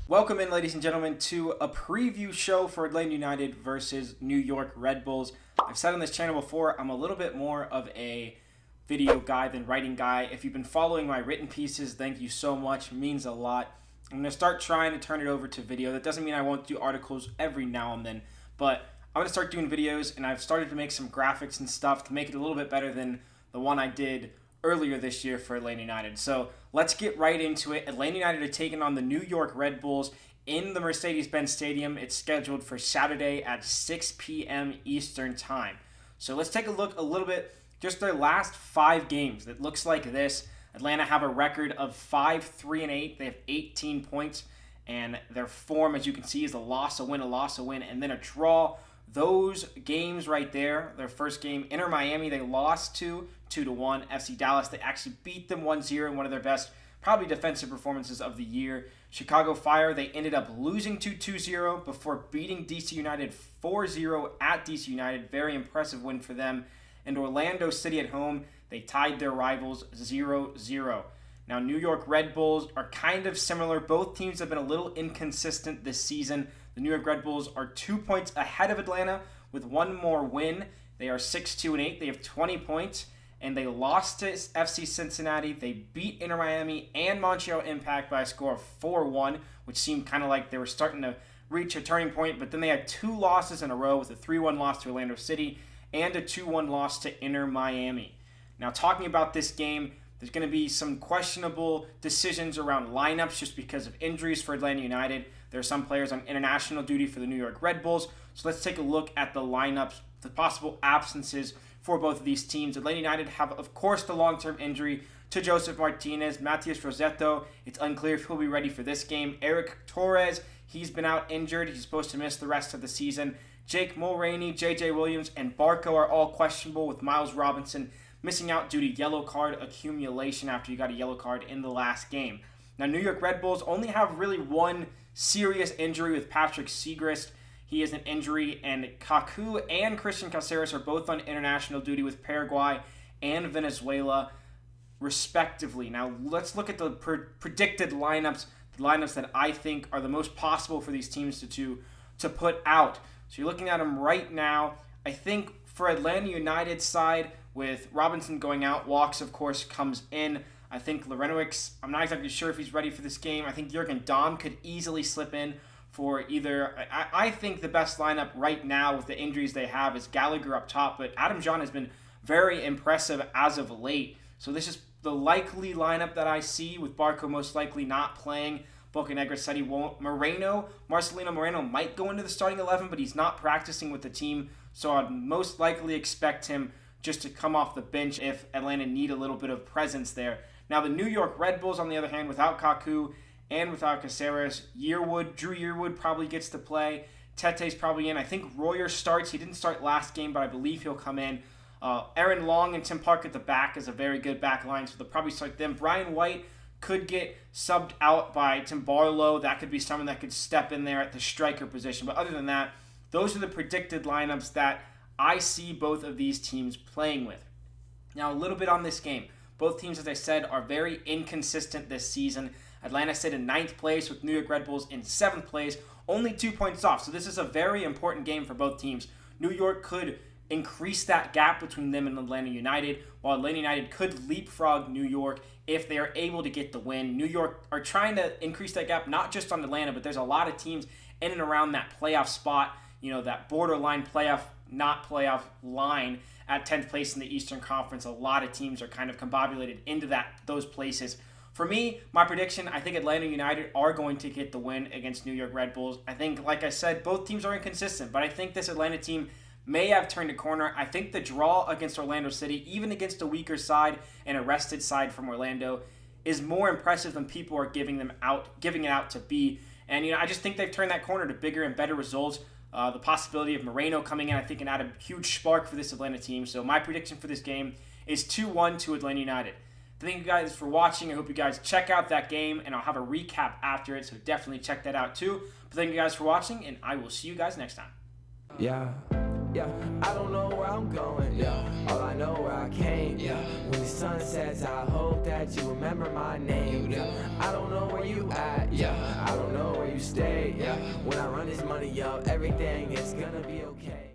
Welcome in, ladies and gentlemen, to a preview show for Atlanta United versus New York Red Bulls. I've said on this channel before, I'm a little bit more of a video guy than writing guy. If you've been following my written pieces, thank you so much. It means a lot. I'm going to start trying to turn it over to video. That doesn't mean I won't do articles every now and then, but I'm going to start doing videos, and I've started to make some graphics and stuff to make it a little bit better than the one I did earlier this year for Atlanta United. So let's get right into it. Atlanta United are taking on the New York Red Bulls in the Mercedes-Benz Stadium. It's scheduled for Saturday at 6 p.m. Eastern Time. So let's take a look a little bit, just their last 5 games. It looks like this. Atlanta have a record of 5-3-8. They have 18 points, and their form, as you can see, is a loss, a win, and then a draw. Those games right there, their first game, Inter Miami, they lost to 2-1. FC Dallas, they actually beat them 1-0 in one of their best, probably defensive performances of the year. Chicago Fire, they ended up losing to 2-0 before beating DC United 4-0 at DC United. Very impressive win for them. And Orlando City at home, they tied their rivals 0-0. Now, New York Red Bulls are kind of similar. Both teams have been a little inconsistent this season. The New York Red Bulls are 2 points ahead of Atlanta with one more win. They are 6-2-8. They have 20 points, and they lost to FC Cincinnati. They beat Inter Miami and Montreal Impact by a score of 4-1, which seemed kind of like they were starting to reach a turning point, but then they had 2 losses in a row with a 3-1 loss to Orlando City and a 2-1 loss to Inter Miami. Now, talking about this game, there's going to be some questionable decisions around lineups just because of injuries for Atlanta United. There are some players on international duty for the New York Red Bulls. So let's take a look at the lineups, the possible absences for both of these teams. Atlanta United have, of course, the long-term injury to Joseph Martinez. Matias Rossetto, it's unclear if he'll be ready for this game. Eric Torres, he's been out injured. He's supposed to miss the rest of the season. Jake Mulroney, J.J. Williams, and Barco are all questionable, with Miles Robinson missing out due to yellow card accumulation after he got a yellow card in the last game. Now, New York Red Bulls only have really one serious injury with Patrick Segrist. He has an injury, and Kaku and Christian Caceres are both on international duty with Paraguay and Venezuela, respectively. Now, let's look at the predicted lineups, the lineups that I think are the most possible for these teams to put out. So you're looking at them right now. I think for Atlanta United's side, with Robinson going out, Walks, of course, comes in. I think Larentowicz, I'm not exactly sure if he's ready for this game. I think Jurgen Damm could easily slip in for either. I think the best lineup right now with the injuries they have is Gallagher up top, but Adam John has been very impressive as of late. So this is the likely lineup that I see, with Barco most likely not playing. Bocanegra said he won't. Marcelino Moreno might go into the starting 11, but he's not practicing with the team, so I'd most likely expect him just to come off the bench if Atlanta need a little bit of presence there. Now, the New York Red Bulls, on the other hand, without Kaku and without Caceres, Drew Yearwood probably gets to play. Tete's probably in. I think Royer starts. He didn't start last game, but I believe he'll come in. Aaron Long and Tim Park at the back is a very good back line, so they'll probably start them. Brian White could get subbed out by Tim Barlow. That could be someone that could step in there at the striker position. But other than that, those are the predicted lineups that I see both of these teams playing with. Now, a little bit on this game. Both teams, as I said, are very inconsistent this season. Atlanta sit in 9th place with New York Red Bulls in 7th place, only 2 points off. So this is a very important game for both teams. New York could increase that gap between them and Atlanta United, while Atlanta United could leapfrog New York if they are able to get the win. New York are trying to increase that gap, not just on Atlanta, but there's a lot of teams in and around that playoff spot, that borderline playoff, not playoff line at 10th place in the Eastern Conference. A lot of teams are kind of combobulated into those places. For me, my prediction, I think Atlanta United are going to get the win against New York Red Bulls. I think, like I said, both teams are inconsistent, but I think this Atlanta team may have turned a corner. I think the draw against Orlando City, even against a weaker side and a rested side from Orlando, is more impressive than people are giving it out to be. And I just think they've turned that corner to bigger and better results. The possibility of Moreno coming in, I think, can add a huge spark for this Atlanta team. So my prediction for this game is 2-1 to Atlanta United. Thank you guys for watching. I hope you guys check out that game, and I'll have a recap after it, so definitely check that out too. But thank you guys for watching, and I will see you guys next time. Yeah, I don't know where I'm going. All I know where I came. When the sun sets, I hope that you remember my name. I don't know where you at. I don't know where you stay, yeah. When I run this money up, everything is gonna be okay.